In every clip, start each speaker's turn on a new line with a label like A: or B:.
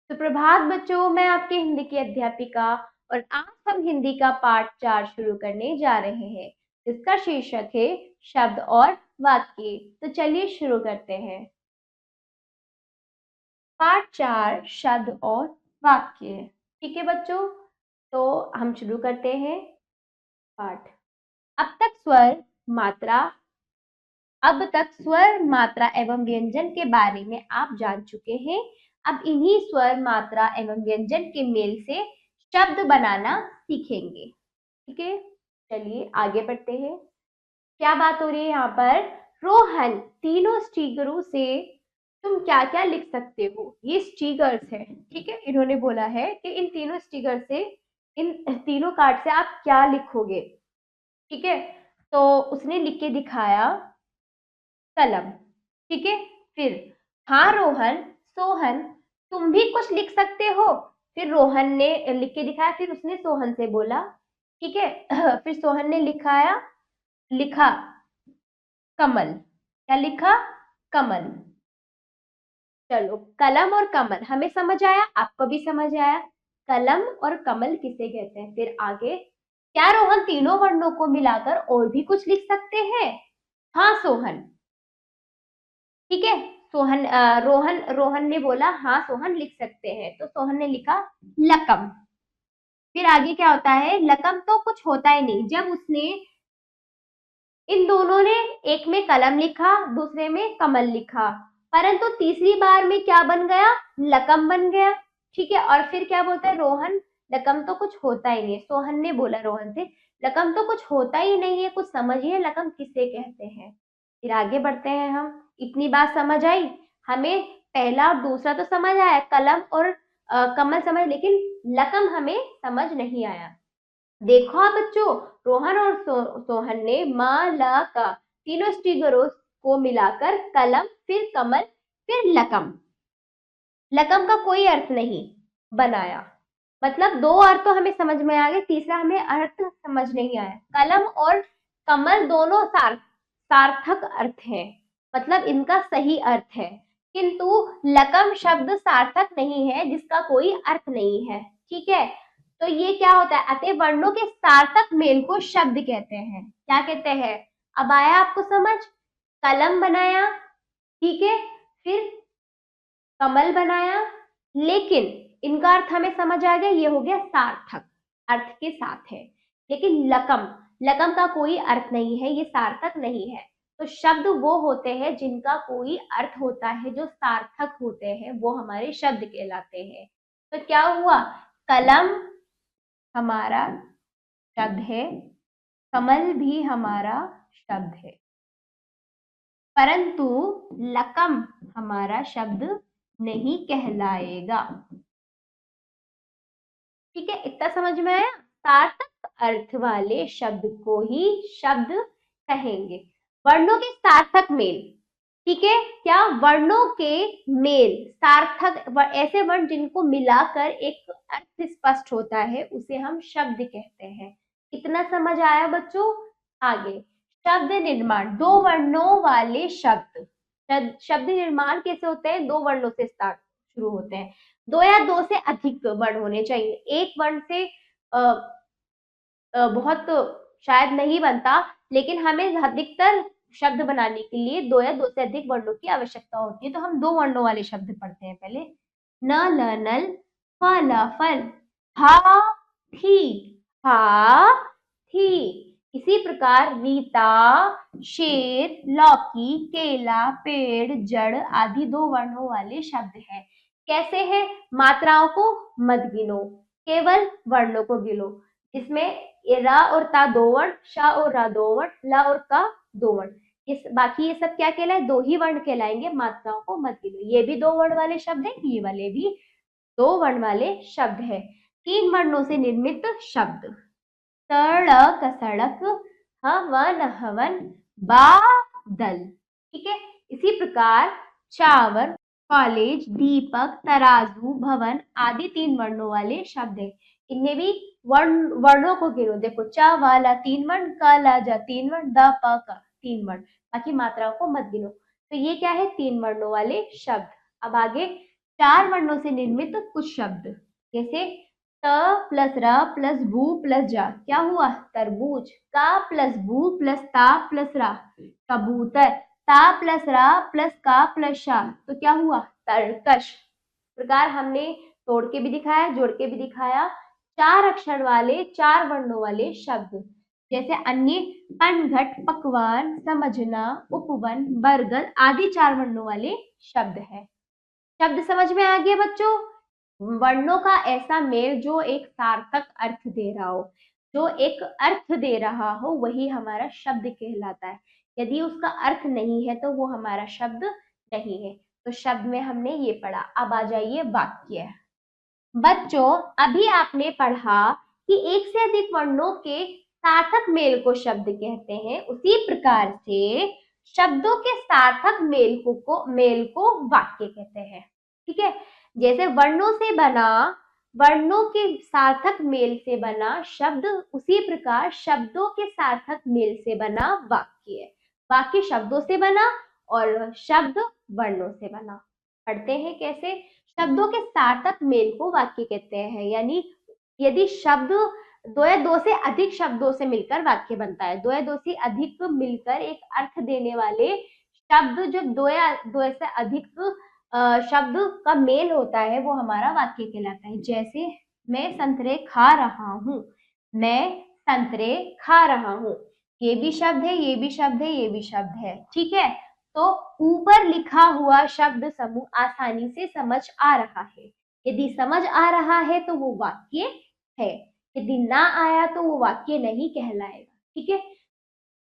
A: सुप्रभात बच्चों, मैं आपकी हिंदी की अध्यापिका और आज हम हिंदी का पाठ 4 शुरू करने जा रहे हैं, जिसका शीर्षक है शब्द और वाक्य। तो चलिए शुरू करते हैं। पाठ 4 शब्द और वाक्य। ठीक है बच्चों, तो हम शुरू करते हैं पाठ। मात्रा अब तक स्वर, मात्रा एवं व्यंजन के बारे में आप जान चुके हैं। अब इन्हीं स्वर, मात्रा एवं व्यंजन के मेल से शब्द बनाना सीखेंगे। ठीक है, चलिए आगे बढ़ते हैं। क्या बात हो रही है यहाँ पर? रोहन, तीनों स्टिकरों से तुम क्या क्या लिख सकते हो? ये स्टिकर्स है, ठीक है। इन्होंने बोला है कि इन तीनों स्टिकर से, इन तीनों कार्ड से आप क्या लिखोगे? ठीक है, तो उसने लिख के दिखाया कलम। ठीक है, फिर हाँ रोहन, सोहन, तुम भी कुछ लिख सकते हो। फिर रोहन ने लिख के दिखाया, फिर उसने सोहन से बोला। ठीक है, फिर सोहन ने लिखा कमल। क्या लिखा? कमल। चलो, कलम और कमल हमें समझ आया, आपको भी समझ आया कलम और कमल किसे कहते हैं। फिर आगे, क्या रोहन तीनों वर्णों को मिलाकर और भी कुछ लिख सकते हैं? हाँ सोहन। ठीक है, रोहन ने बोला हाँ सोहन लिख सकते हैं, तो सोहन ने लिखा लकम। फिर आगे क्या होता है? लकम तो कुछ होता ही नहीं। जब उसने इन दोनों ने, एक में कलम लिखा, दूसरे में कमल लिखा, परंतु तीसरी बार में क्या बन गया? लकम बन गया। ठीक है, और फिर क्या बोलता है रोहन? लकम तो कुछ होता ही नहीं। सोहन ने बोला रोहन से, लकम तो कुछ होता ही नहीं है, कुछ समझिए लकम किसे कहते हैं। फिर आगे बढ़ते हैं हम। इतनी बात समझ आई हमें? पहला और दूसरा तो समझ आया, कलम और कमल समझ, लेकिन लकम हमें समझ नहीं आया। देखो आप बच्चों, रोहन और सोहन ने माँ ला का तीनों स्टिकरों को मिलाकर कलम, फिर कमल, फिर लकम। लकम का कोई अर्थ नहीं बनाया। मतलब दो अर्थ तो हमें समझ में आ गए, तीसरा हमें अर्थ समझ नहीं आया। कलम और कमल दोनों सार्थक अर्थ है, मतलब इनका सही अर्थ है, किंतु लकम शब्द सार्थक नहीं है, जिसका कोई अर्थ नहीं है। ठीक है, तो ये क्या होता है? अतः वर्णों के सार्थक मेल को शब्द कहते हैं। क्या कहते हैं? अब आया आपको समझ? कलम बनाया, ठीक है, फिर कमल बनाया, लेकिन इनका अर्थ हमें समझ आ गया, ये हो गया सार्थक अर्थ के साथ है। लेकिन लकम, लकम का कोई अर्थ नहीं है, ये सार्थक नहीं है। तो शब्द वो होते हैं जिनका कोई अर्थ होता है, जो सार्थक होते हैं, वो हमारे शब्द कहलाते हैं। तो क्या हुआ? कलम हमारा शब्द है, कमल भी हमारा शब्द है, परंतु लकम हमारा शब्द नहीं कहलाएगा। ठीक है, इतना समझ में आया? सार्थक अर्थ वाले शब्द को ही शब्द कहेंगे। वर्णों के सार्थक मेल, ठीक है, क्या? वर्णों के मेल, सार्थक ऐसे वर्ण जिनको मिलाकर एक अर्थ स्पष्ट होता है, उसे हम शब्द कहते हैं। इतना समझ आया बच्चों? आगे, शब्द निर्माण, दो वर्णों वाले शब्द। शब्द निर्माण कैसे होते हैं? दो वर्णों से स्टार्ट शुरू होते हैं। दो या दो से अधिक वर्ण होने चाहिए। एक वर्ण से बहुत शायद नहीं बनता, लेकिन हमें अधिकतर शब्द बनाने के लिए दो या दो से अधिक वर्णों की आवश्यकता होती है। तो हम दो वर्णों वाले शब्द पढ़ते हैं पहले। न ल नल, फ ल फल, हाथी, हाथी। इसी प्रकार रीता, शेर, लौकी, केला, पेड़, जड़ आदि दो वर्णों वाले शब्द हैं। कैसे है? मात्राओं को मत गिनो, केवल वर्णों को गिनो। इसमें रा और ता दो वर्ण, शा और रा दो वर्ण, ला और का दो वर्ण। इस बाकी ये सब क्या कहलाए? दो ही वर्ण कहलाएंगे, मात्राओं को मत गिनो। ये भी दो वर्ण वाले शब्द है, ये वाले भी दो वर्ण वाले शब्द है। तीन वर्णों से निर्मित शब्द, सड़क सड़क, हवन हवन, बादल। ठीक है, इसी प्रकार चावल, कॉलेज, दीपक, तराजू, भवन आदि तीन वर्णों वाले शब्द है। इनमें भी वर्णों को गिनो। देखो, चा वाला तीन वर्ण, का ला जा तीन वर्ण, द प का तीन वर्ण, बाकी मात्राओं को मत गिनो। तो ये क्या है? तीन वर्णों वाले शब्द। अब आगे, चार वर्णों से निर्मित कुछ शब्द, जैसे त प्लस र प्लस भू प्लस जा, क्या हुआ? तरबूज। का प्लस भू प्लस ता प्लस रा, कबूतर। ता प्लस रा प्लस का प्लस शा, तो क्या हुआ? तरकश। इस प्रकार हमने तोड़ के भी दिखाया, जोड़ के भी दिखाया। चार अक्षर वाले, चार वर्णों वाले शब्द, जैसे अन्य, पनघट, पकवान, समझना, उपवन, बरगद आदि चार वर्णों वाले शब्द है। शब्द समझ में आ गया बच्चों? वर्णों का ऐसा मेल जो एक सार्थक अर्थ दे रहा हो, जो एक अर्थ दे रहा हो, वही हमारा शब्द कहलाता है। यदि उसका अर्थ नहीं है तो वो हमारा शब्द नहीं है। तो शब्द में हमने ये पढ़ा। अब आ जाइए वाक्य। बच्चों, अभी आपने पढ़ा कि एक से अधिक वर्णों के सार्थक मेल को शब्द कहते हैं। उसी प्रकार से शब्दों के सार्थक मेल को वाक्य कहते हैं। ठीक है? जैसे वर्णों से बना, वर्णों के सार्थक मेल से बना शब्द, उसी प्रकार शब्दों के सार्थक मेल से बना वाक्य है। वाक्य शब्दों से बना और शब्द वर्णों से बना। पढ़ते हैं कैसे? शब्दों के सार्थक मेल को वाक्य कहते हैं। यानी यदि शब्द दो या दो से अधिक शब्दों से मिलकर वाक्य बनता है, दो या दो से अधिक मिलकर एक अर्थ देने वाले शब्द, जब दो या दो से अधिक शब्द का मेल होता है, वो हमारा वाक्य कहलाता है। जैसे मैं संतरे खा रहा हूँ, मैं संतरे खा रहा हूँ, ये भी शब्द है, ये भी शब्द है, ये भी शब्द है। ठीक है? तो ऊपर लिखा हुआ शब्द समूह आसानी से समझ आ रहा है। यदि समझ आ रहा है तो वो वाक्य है, यदि ना आया तो वो वाक्य नहीं कहलाएगा। ठीक है?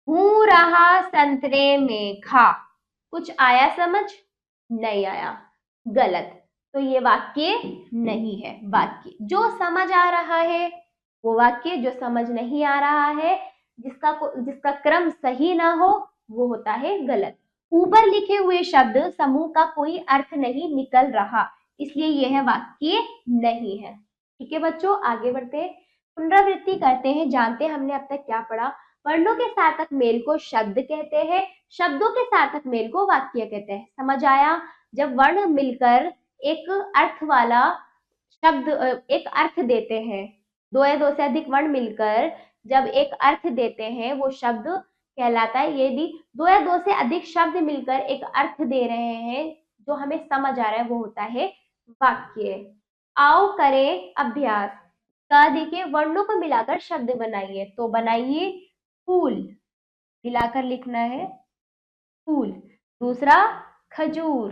A: हूं रहा संतरे में खा, कुछ आया समझ? नहीं आया, गलत। तो ये वाक्य नहीं है। वाक्य जो समझ आ रहा है वो वाक्य, जो समझ नहीं आ रहा है, जिसका क्रम सही ना हो, वो होता है गलत। ऊपर लिखे हुए शब्द समूह का कोई अर्थ नहीं निकल रहा, इसलिए यह वाक्य नहीं है। ठीक है बच्चों, आगे बढ़ते हैं, पुनरावृत्ति करते हैं, जानते हैं हमने अब तक क्या पढ़ा। वर्णों के सार्थक मेल को शब्द कहते हैं, शब्दों के सार्थक मेल को वाक्य कहते हैं। समझ आया? जब वर्ण मिलकर एक अर्थ वाला शब्द, एक अर्थ देते हैं, दो या दो से अधिक वर्ण मिलकर जब एक अर्थ देते हैं, वो शब्द कहलाता है। यदि दो या दो से अधिक शब्द मिलकर एक अर्थ दे रहे हैं जो हमें समझ आ रहा है, वो होता है वाक्य। आओ करें अभ्यास। का देखिए, वर्णों को मिलाकर शब्द बनाइए। तो बनाइए फूल, मिलाकर लिखना है फूल। दूसरा खजूर।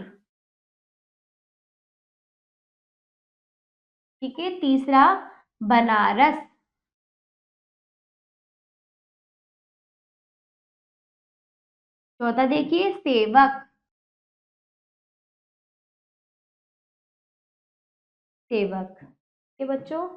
A: ठीक है? तीसरा बनारस। चौथा देखिए सेवक, सेवक। ठीक है बच्चों?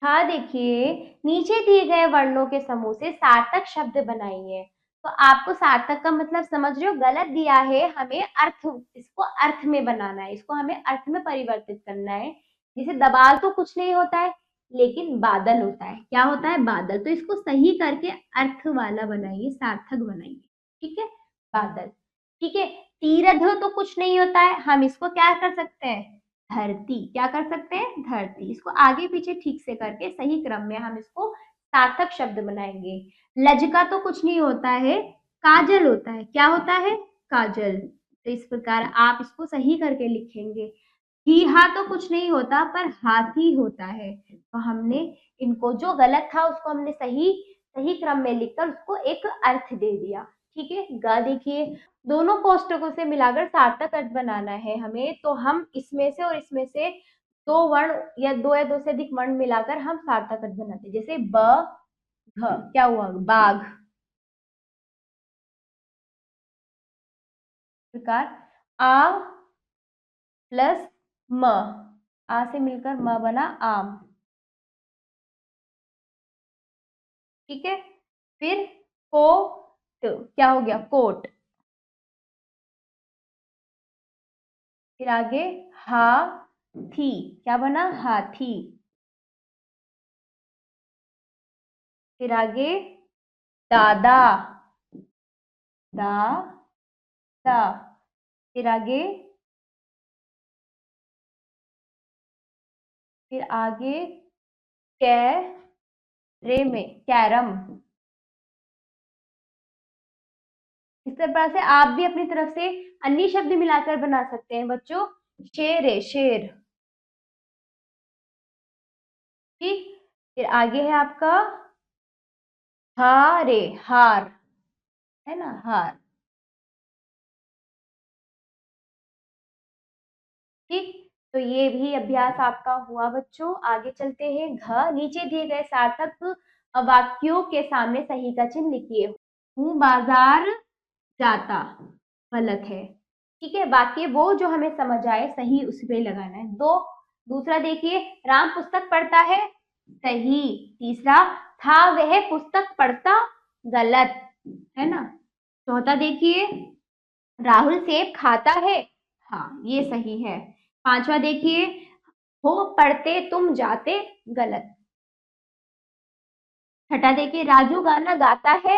A: हाँ देखिए, नीचे दिए गए वर्णों के समूह से सार्थक शब्द बनाइए। तो आपको सार्थक का मतलब समझ रहे हो? गलत दिया है, हमें अर्थ, इसको अर्थ में बनाना है, इसको हमें अर्थ में परिवर्तित करना है। जैसे दबाल तो कुछ नहीं होता है, लेकिन बादल होता है। क्या होता है? बादल। तो इसको सही करके अर्थ वाला बनाइए, सार्थक बनाइए। ठीक है? बादल। ठीक है? तीरध तो कुछ नहीं होता है, हम इसको क्या कर सकते हैं? धरती। क्या कर सकते हैं? धरती। इसको आगे पीछे ठीक से करके सही क्रम में हम इसको सार्थक शब्द बनाएंगे। लजका तो कुछ नहीं होता है, काजल होता है। क्या होता है? काजल। तो इस प्रकार आप इसको सही करके लिखेंगे। हीहा तो कुछ नहीं होता, पर हाथी होता है। तो हमने इनको, जो गलत था उसको हमने सही सही क्रम में लिखकर उसको एक अर्थ दे दिया। ठीक है? ग देखिए, दोनों कोष्टकों से मिलाकर सार्थक अर्थ बनाना है हमें। तो हम इसमें से और इसमें से दो वर्ण या दो से अधिक वर्ण मिलाकर हम सार्थक अर्थ बनाते हैं। जैसे ब घ, क्या हुआ? बाघ। प्रकार आ प्लस म, आ से मिलकर म बना आम। ठीक है? फिर कोट, क्या हो गया? कोट। फिर आगे हाथी, क्या बना? हाथी। फिर आगे दादा, दा दा। फिर आगे फिर आगे कैरे में कैरम। इस तरह से आप भी अपनी तरफ से अन्य शब्द मिलाकर बना सकते हैं बच्चों। शेर है शेर। ठीक। फिर आगे है आपका हारे हार, है ना, हार। ठीक। तो ये भी अभ्यास आपका हुआ बच्चों। आगे चलते हैं। घ, नीचे दिए गए सार्थक वाक्यों के सामने सही का चिन्ह लिखिए। हूँ बाजार जाता, गलत है। ठीक है, वाक्य वो जो हमें समझ आए सही उसी पे लगाना है। दो, दूसरा देखिए, राम पुस्तक पढ़ता है, सही। तीसरा, था वह पुस्तक पढ़ता, गलत, है ना। चौथा देखिए, राहुल सेब खाता है, हाँ ये सही है। पांचवा देखिए, हो पढ़ते तुम जाते, गलत। छठा देखिए, राजू गाना गाता है,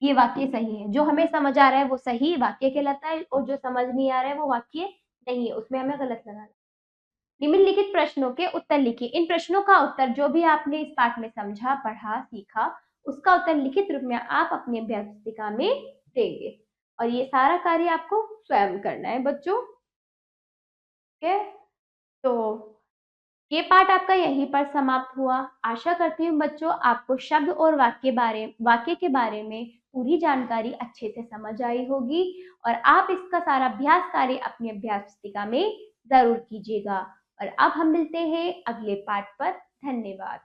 A: ये वाक्य सही है। जो हमें समझ आ रहा है वो सही वाक्य कहलाता है, और जो समझ नहीं आ रहा है वो वाक्य नहीं है, उसमें हमें गलत लगाना। निम्नलिखित प्रश्नों के उत्तर लिखिए। इन प्रश्नों का उत्तर जो भी आपने इस पाठ में समझा, पढ़ा, सीखा, उसका उत्तर लिखित रूप में आप अपनी अभ्यास पुस्तिका में देंगे। और ये सारा कार्य आपको स्वयं करना है बच्चों। ठीक है, तो ये पाठ आपका यहीं पर समाप्त हुआ। आशा करती हूँ बच्चों आपको शब्द और वाक्य के बारे में पूरी जानकारी अच्छे से समझ आई होगी, और आप इसका सारा अभ्यास कार्य अपनी अभ्यास पुस्तिका में जरूर कीजिएगा। और अब हम मिलते हैं अगले पाठ पर। धन्यवाद।